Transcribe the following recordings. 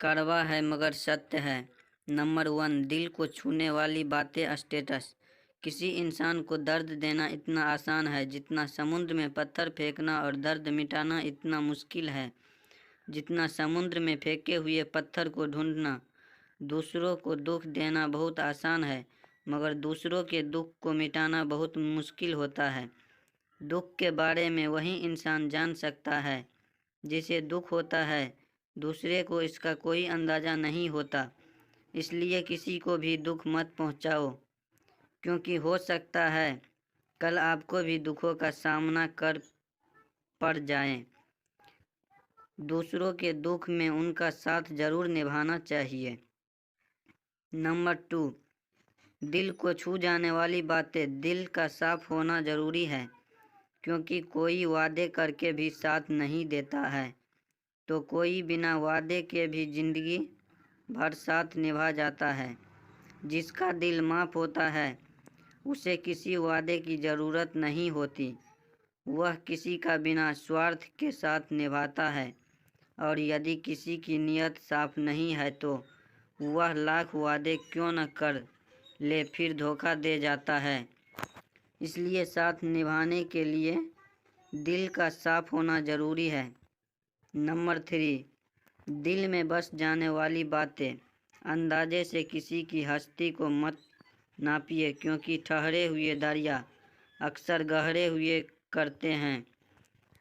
कड़वा है मगर सत्य है। नंबर 1, दिल को छूने वाली बातें। स्टेटस। किसी इंसान को दर्द देना इतना आसान है जितना समुद्र में पत्थर फेंकना, और दर्द मिटाना इतना मुश्किल है जितना समुद्र में फेंके हुए पत्थर को ढूंढना। दूसरों को दुख देना बहुत आसान है, मगर दूसरों के दुख को मिटाना बहुत मुश्किल होता है। दुख के बारे में वही इंसान जान सकता है जिसे दुख होता है, दूसरे को इसका कोई अंदाज़ा नहीं होता। इसलिए किसी को भी दुख मत पहुंचाओ, क्योंकि हो सकता है कल आपको भी दुखों का सामना कर पड़ जाए। दूसरों के दुख में उनका साथ जरूर निभाना चाहिए। नंबर 2, दिल को छू जाने वाली बातें। दिल का साफ होना ज़रूरी है, क्योंकि कोई वादे करके भी साथ नहीं देता है, तो कोई बिना वादे के भी ज़िंदगी भर साथ निभा जाता है। जिसका दिल माफ़ होता है उसे किसी वादे की ज़रूरत नहीं होती। वह किसी का बिना स्वार्थ के साथ निभाता है, और यदि किसी की नीयत साफ नहीं है तो वह लाख वादे क्यों न कर ले, फिर धोखा दे जाता है। इसलिए साथ निभाने के लिए दिल का साफ होना ज़रूरी है। नंबर 3, दिल में बस जाने वाली बातें। अंदाजे से किसी की हस्ती को मत नापिए, क्योंकि ठहरे हुए दरिया अक्सर गहरे हुए करते हैं।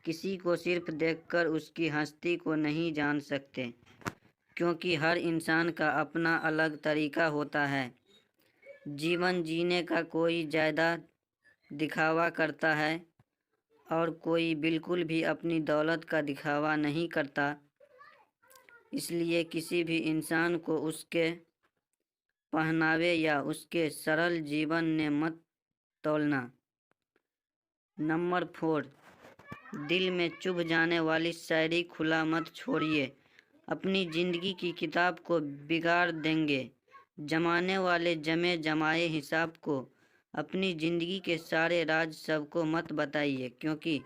किसी को सिर्फ देखकर उसकी हस्ती को नहीं जान सकते, क्योंकि हर इंसान का अपना अलग तरीका होता है। जीवन जीने का कोई ज़्यादा दिखावा करता है और कोई बिल्कुल भी अपनी दौलत का दिखावा नहीं करता। इसलिए किसी भी इंसान को उसके पहनावे या उसके सरल जीवन ने मत तौलना। नंबर 4, दिल में चुभ जाने वाली शायरी खुला मत छोड़िए। अपनी ज़िंदगी की किताब को बिगाड़ देंगे जमाने वाले जमे जमाए हिसाब को। अपनी ज़िंदगी के सारे राज सबको मत बताइए, क्योंकि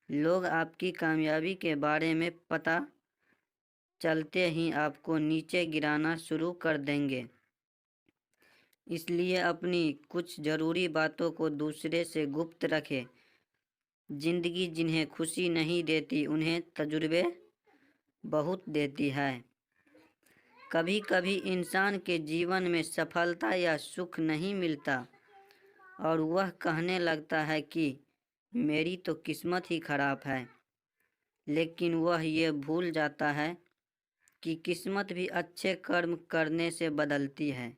लोग आपकी कामयाबी के बारे में पता चलते ही आपको नीचे गिराना शुरू कर देंगे। इसलिए अपनी कुछ ज़रूरी बातों को दूसरे से गुप्त रखें। ज़िंदगी जिन्हें खुशी नहीं देती उन्हें तजुर्बे बहुत देती है। कभी कभी इंसान के जीवन में सफलता या सुख नहीं मिलता और वह कहने लगता है कि मेरी तो किस्मत ही खराब है, लेकिन वह ये भूल जाता है कि किस्मत भी अच्छे कर्म करने से बदलती है।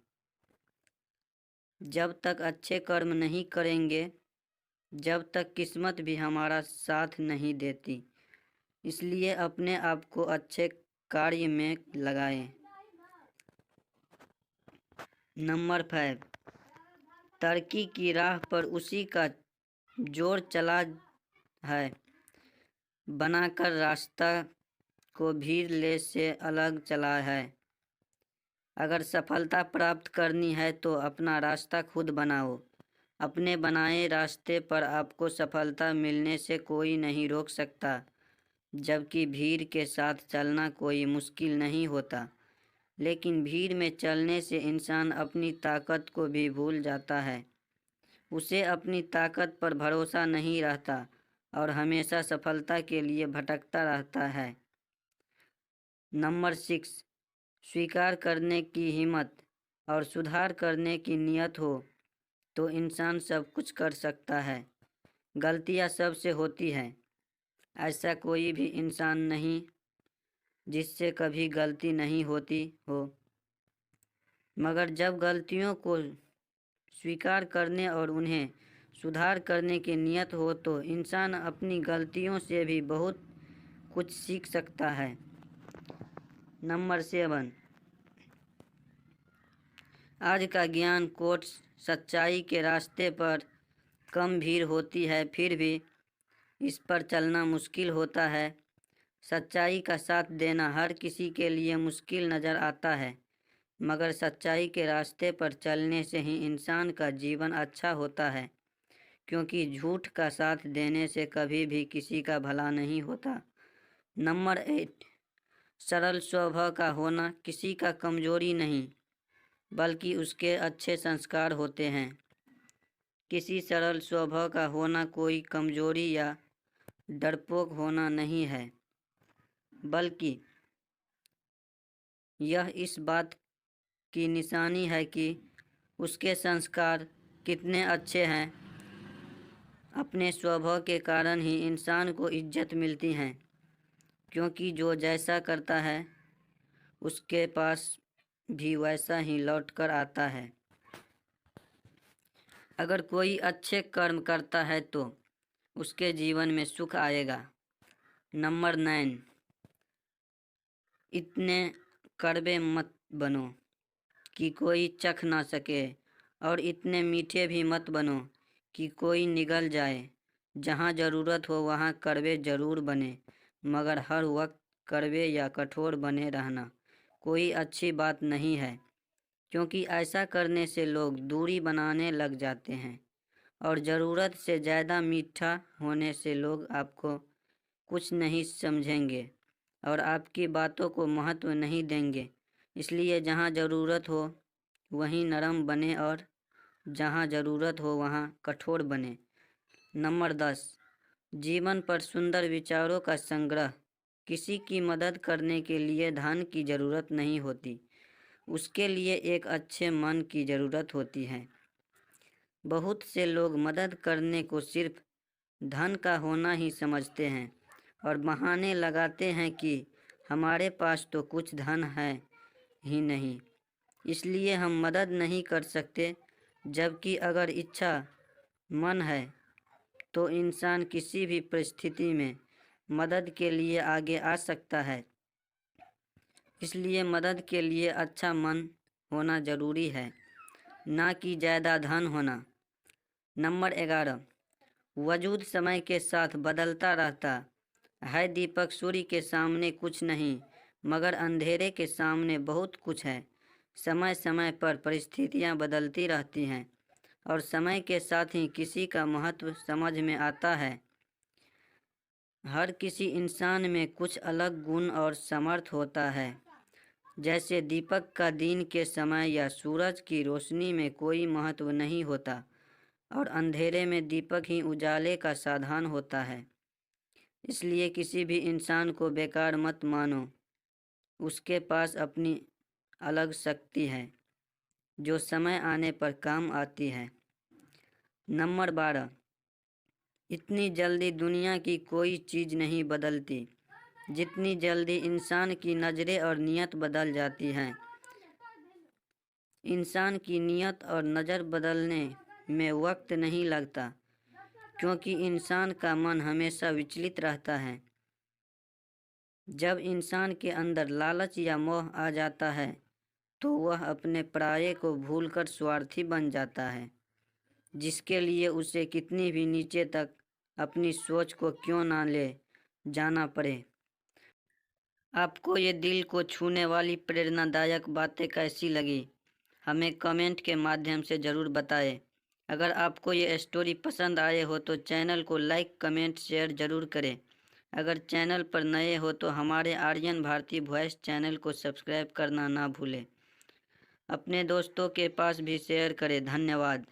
जब तक अच्छे कर्म नहीं करेंगे, जब तक किस्मत भी हमारा साथ नहीं देती। इसलिए अपने आप को अच्छे कार्य में लगाएं। नंबर 5, तरक्की की राह पर उसी का जोर चला है, बनाकर रास्ता को भीड़ ले से अलग चला है। अगर सफलता प्राप्त करनी है तो अपना रास्ता खुद बनाओ। अपने बनाए रास्ते पर आपको सफलता मिलने से कोई नहीं रोक सकता, जबकि भीड़ के साथ चलना कोई मुश्किल नहीं होता। लेकिन भीड़ में चलने से इंसान अपनी ताकत को भी भूल जाता है। उसे अपनी ताकत पर भरोसा नहीं रहता और हमेशा सफलता के लिए भटकता रहता है। नंबर 6, स्वीकार करने की हिम्मत और सुधार करने की नीयत हो तो इंसान सब कुछ कर सकता है। गलतियां सबसे होती हैं, ऐसा कोई भी इंसान नहीं जिससे कभी गलती नहीं होती हो। मगर जब गलतियों को स्वीकार करने और उन्हें सुधार करने की नीयत हो तो इंसान अपनी गलतियों से भी बहुत कुछ सीख सकता है। नंबर 7, आज का ज्ञान कोट। सच्चाई के रास्ते पर कम भीड़ होती है, फिर भी इस पर चलना मुश्किल होता है। सच्चाई का साथ देना हर किसी के लिए मुश्किल नज़र आता है, मगर सच्चाई के रास्ते पर चलने से ही इंसान का जीवन अच्छा होता है, क्योंकि झूठ का साथ देने से कभी भी किसी का भला नहीं होता। नंबर 8, सरल स्वभाव का होना किसी का कमजोरी नहीं, बल्कि उसके अच्छे संस्कार होते हैं। किसी सरल स्वभाव का होना कोई कमजोरी या डरपोक होना नहीं है, बल्कि यह इस बात की निशानी है कि उसके संस्कार कितने अच्छे हैं। अपने स्वभाव के कारण ही इंसान को इज्जत मिलती है, क्योंकि जो जैसा करता है उसके पास भी वैसा ही लौट कर आता है। अगर कोई अच्छे कर्म करता है तो उसके जीवन में सुख आएगा। नंबर 9, इतने कड़वे मत बनो कि कोई चख ना सके, और इतने मीठे भी मत बनो कि कोई निगल जाए। जहाँ ज़रूरत हो वहाँ कड़वे ज़रूर बने, मगर हर वक्त कड़वे या कठोर बने रहना कोई अच्छी बात नहीं है, क्योंकि ऐसा करने से लोग दूरी बनाने लग जाते हैं, और ज़रूरत से ज़्यादा मीठा होने से लोग आपको कुछ नहीं समझेंगे और आपकी बातों को महत्व नहीं देंगे। इसलिए जहाँ ज़रूरत हो वहीं नरम बने, और जहाँ ज़रूरत हो वहाँ कठोर बने। नंबर 10, जीवन पर सुंदर विचारों का संग्रह। किसी की मदद करने के लिए धन की ज़रूरत नहीं होती, उसके लिए एक अच्छे मन की ज़रूरत होती है। बहुत से लोग मदद करने को सिर्फ धन का होना ही समझते हैं और बहाने लगाते हैं कि हमारे पास तो कुछ धन है ही नहीं, इसलिए हम मदद नहीं कर सकते। जबकि अगर इच्छा मन है तो इंसान किसी भी परिस्थिति में मदद के लिए आगे आ सकता है। इसलिए मदद के लिए अच्छा मन होना ज़रूरी है, ना कि ज़्यादा धन होना। नंबर 11, वजूद समय के साथ बदलता रहता है। दीपक सूर्य के सामने कुछ नहीं, मगर अंधेरे के सामने बहुत कुछ है। समय समय पर परिस्थितियाँ बदलती रहती हैं, और समय के साथ ही किसी का महत्व समझ में आता है। हर किसी इंसान में कुछ अलग गुण और समर्थ होता है। जैसे दीपक का दिन के समय या सूरज की रोशनी में कोई महत्व नहीं होता, और अंधेरे में दीपक ही उजाले का साधन होता है। इसलिए किसी भी इंसान को बेकार मत मानो, उसके पास अपनी अलग शक्ति है जो समय आने पर काम आती है। नंबर 12, इतनी जल्दी दुनिया की कोई चीज़ नहीं बदलती जितनी जल्दी इंसान की नज़रें और नीयत बदल जाती हैं। इंसान की नीयत और नज़र बदलने में वक्त नहीं लगता, क्योंकि इंसान का मन हमेशा विचलित रहता है। जब इंसान के अंदर लालच या मोह आ जाता है तो वह अपने पराये को भूलकर स्वार्थी बन जाता है, जिसके लिए उसे कितनी भी नीचे तक अपनी सोच को क्यों ना ले जाना पड़े। आपको ये दिल को छूने वाली प्रेरणादायक बातें कैसी लगी, हमें कमेंट के माध्यम से ज़रूर बताएं। अगर आपको ये स्टोरी पसंद आए हो तो चैनल को लाइक, कमेंट, शेयर ज़रूर करें। अगर चैनल पर नए हो तो हमारे आर्यन भारती वॉइस चैनल को सब्सक्राइब करना ना भूलें। अपने दोस्तों के पास भी शेयर करें। धन्यवाद।